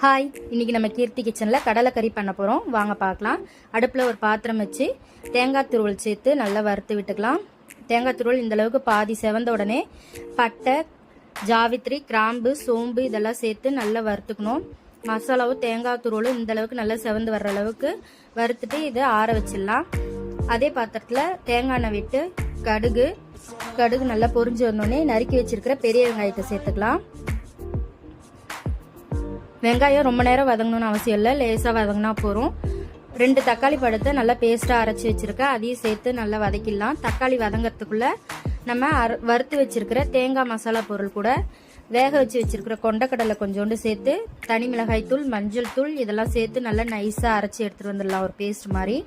Hi, இன்னைக்கு நம்ம கீர்த்தி கிச்சனில் கடலைக்கறி பண்ண போகிறோம். வாங்க பார்க்கலாம். அடுப்பில் ஒரு பாத்திரம் வச்சு தேங்காய் துருவல் சேர்த்து நல்லா வறுத்து விட்டுக்கலாம். தேங்காய் துருவல் இந்த அளவுக்கு பாதி செவந்த உடனே பட்டை, ஜாவித்ரி, கிராம்பு, சோம்பு இதெல்லாம் சேர்த்து நல்லா வறுத்துக்கணும். மசாலாவும் தேங்காய் துருவலும் இந்த அளவுக்கு நல்லா செவந்து வர்ற அளவுக்கு வறுத்துட்டு இதை ஆற வச்சிடலாம். அதே பாத்திரத்தில் தேங்காய் எண்ணெய் விட்டு கடுகு நல்லா பொரிஞ்சு வந்தோடனே நறுக்கி வச்சிருக்கிற பெரிய வெங்காயத்தை சேர்த்துக்கலாம். வெங்காயம் ரொம்ப நேரம் வதங்கணும்னு அவசியம் இல்லை, லேசாக வதங்கினா போகிறோம். 2 தக்காளி பழத்தை நல்லா பேஸ்ட்டாக அரைச்சி வச்சுருக்கேன், அதையும் சேர்த்து நல்லா வதக்கிடலாம். தக்காளி வதங்கிறதுக்குள்ளே நம்ம வறுத்து வச்சுருக்கிற தேங்காய் மசாலா பொருள் கூட வேக வச்சு வச்சுருக்கிற கொண்டக்கடலை கொஞ்சோண்டு சேர்த்து தனி மிளகாய் தூள், மஞ்சள் தூள் இதெல்லாம் சேர்த்து நல்லா நைஸாக அரைச்சி எடுத்துகிட்டு வந்துடலாம், ஒரு பேஸ்ட் மாதிரி.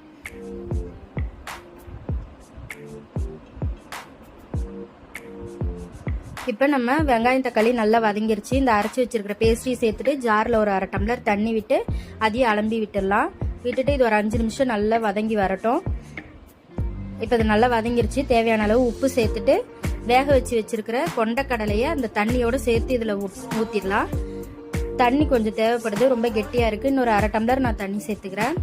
இப்போ நம்ம வெங்காயம் தக்காளி நல்லா வதங்கிருச்சு. இந்த அரைச்சி வச்சிருக்கிற பேஸ்ட்ரி சேர்த்துட்டு ஜாரில் ஒரு 1/2 டம்ளர் தண்ணி விட்டு அதையும் அலம்பி விட்டுடலாம். விட்டுட்டு இது ஒரு 5 நிமிஷம் நல்லா வதங்கி வரட்டும். இப்போ இது நல்லா வதங்கிருச்சு. தேவையான அளவு உப்பு சேர்த்துட்டு வேக வச்சு வச்சிருக்கிற கொண்டக்கடலையை அந்த தண்ணியோடு சேர்த்து இதில் ஊற்றிடலாம். தண்ணி கொஞ்சம் தேவைப்படுது, ரொம்ப கெட்டியாக இருக்குது. இன்னொரு 1/2 டம்ளர் நான் தண்ணி சேர்த்துக்கிறேன்.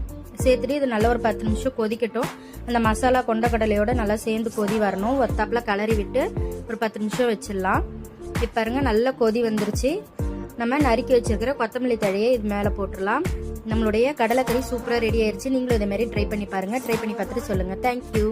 சேர்த்துட்டு இது நல்லா ஒரு 10 நிமிஷம் கொதிக்கட்டும். அந்த மசாலா கொண்டக்கடலையோட நல்லா சேர்ந்து கொதி வரணும். ஒத்தாப்பில் கலரி விட்டு ஒரு 10 நிமிஷம் வச்சிடலாம். இப்போ பாருங்க நல்லா கொதி வந்துருச்சு. நம்ம நறுக்கி வச்சிருக்கிற கொத்தமல்லி தழையை இது மேலே போட்டுடலாம். நம்மளுடைய கடலைக்கறி சூப்பராக ரெடி ஆயிடுச்சு. நீங்களும் இதே மாதிரி ட்ரை பண்ணி பாருங்கள். ட்ரை பண்ணி பார்த்துட்டு சொல்லுங்கள். தேங்க்யூ.